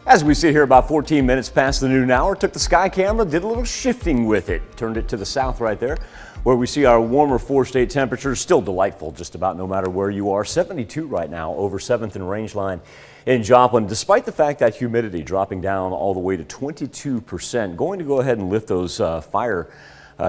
As we sit here about 14 minutes past the noon hour, took the sky camera, did a little shifting with it, turned it to the south right there, where we see our warmer four-state temperatures. Still delightful just about no matter where you are. 72 right now over 7th and Rangeline in Joplin, despite the fact that humidity dropping down all the way to 22%. Going to go ahead and lift those fire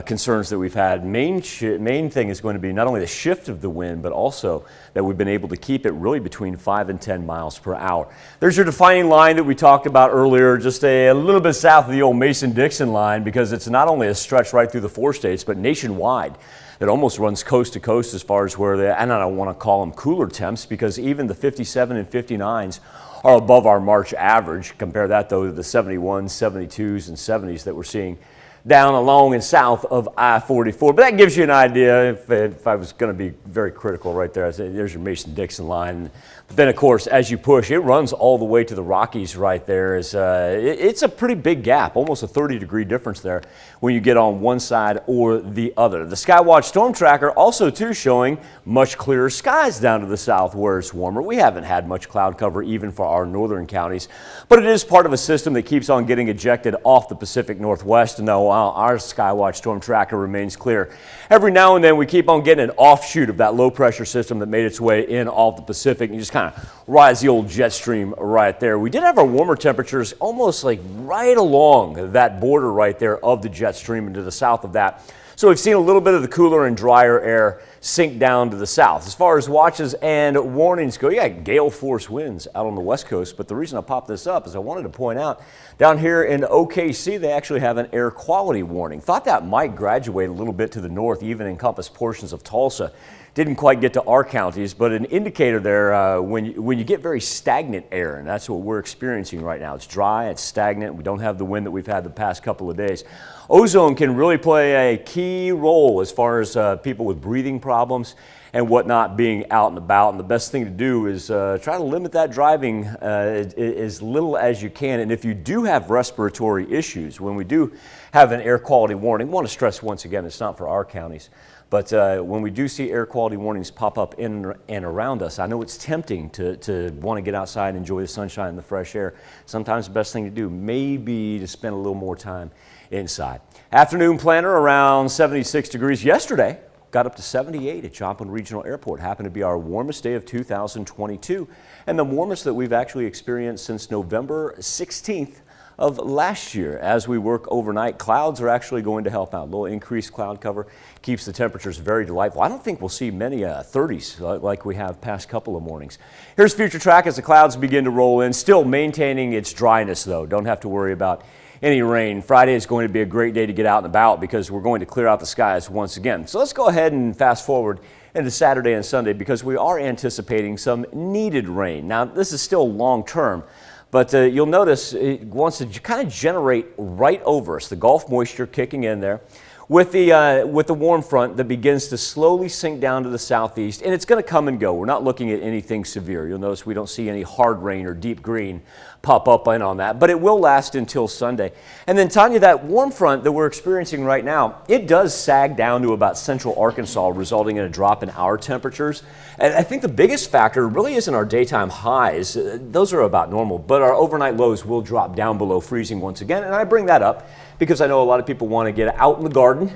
concerns that we've had. Main thing is going to be not only the shift of the wind, but also that we've been able to keep it really between 5 and 10 miles per hour. There's your defining line that we talked about earlier, just a little bit south of the old Mason-Dixon line, because it's not only a stretch right through the four states, but nationwide. It almost runs coast to coast as far as where and I don't want to call them cooler temps, because even the 57 and 59s are above our March average. Compare that though to the 71s, 72s, and 70s that we're seeing down along and south of I-44. But that gives you an idea. If I was going to be very critical right there, I'd say there's your Mason-Dixon line. But then, of course, as you push, it runs all the way to the Rockies right there. It's a pretty big gap, almost a 30-degree difference there when you get on one side or the other. The Skywatch Storm Tracker also, too, showing much clearer skies down to the south where it's warmer. We haven't had much cloud cover even for our northern counties, but it is part of a system that keeps on getting ejected off the Pacific Northwest. And though our Skywatch Storm Tracker remains clear, every now and then we keep on getting an offshoot of that low-pressure system that made its way in off the Pacific, and you just kind of rides the old jet stream right there. We did have our warmer temperatures almost like right along that border right there of the jet stream and to the south of that. So we've seen a little bit of the cooler and drier air sink down to the south. As far as watches and warnings go, yeah, gale force winds out on the west coast. But the reason I popped this up is I wanted to point out down here in OKC, they actually have an air quality warning. Thought that might graduate a little bit to the north, even encompass portions of Tulsa. Didn't quite get to our counties, but an indicator there when you get very stagnant air, and that's what we're experiencing right now. It's dry, it's stagnant, we don't have the wind that we've had the past couple of days. Ozone can really play a key role as far as people with breathing problems and whatnot being out and about, and the best thing to do is try to limit that driving as little as you can. And if you do have respiratory issues, when we do have an air quality warning, I want to stress once again, it's not for our counties. But when we do see air quality warnings pop up in and around us, I know it's tempting to want to get outside and enjoy the sunshine and the fresh air. Sometimes the best thing to do may be to spend a little more time inside. Afternoon planner around 76 degrees yesterday. Got up to 78 at Joplin Regional Airport. Happened to be our warmest day of 2022 and the warmest that we've actually experienced since November 16th of last year. As we work overnight, clouds are actually going to help out. A little increased cloud cover keeps the temperatures very delightful. I don't think we'll see many 30s like we have past couple of mornings. Here's future track as the clouds begin to roll in, still maintaining its dryness though. Don't have to worry about any rain. Friday is going to be a great day to get out and about because we're going to clear out the skies once again. So let's go ahead and fast forward into Saturday and Sunday because we are anticipating some needed rain. Now this is still long term, but you'll notice it wants to kind of generate right over us. The Gulf moisture kicking in there with the warm front that begins to slowly sink down to the southeast, and it's going to come and go. We're not looking at anything severe. You'll notice we don't see any hard rain or deep green pop up in on that, but it will last until Sunday. And then, Tanya, that warm front that we're experiencing right now, it does sag down to about central Arkansas, resulting in a drop in our temperatures. And I think the biggest factor really isn't our daytime highs. Those are about normal, but our overnight lows will drop down below freezing once again. And I bring that up because I know a lot of people want to get out in the garden,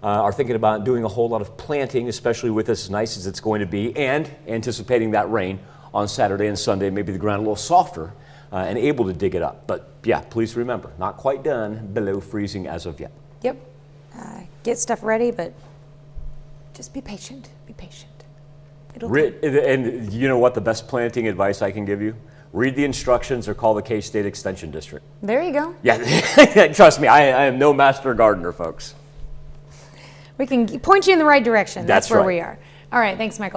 are thinking about doing a whole lot of planting, especially with as nice as it's going to be, and anticipating that rain on Saturday and Sunday, maybe the ground a little softer and able to dig it up. But yeah, please remember, not quite done below freezing as of yet. Yep. Get stuff ready, but just be patient. Be patient. And you know what the best planting advice I can give you? Read the instructions or call the K-State Extension District. There you go. Yeah, trust me, I am no master gardener, folks. We can point you in the right direction. That's where right. we are. All right, thanks, Michael.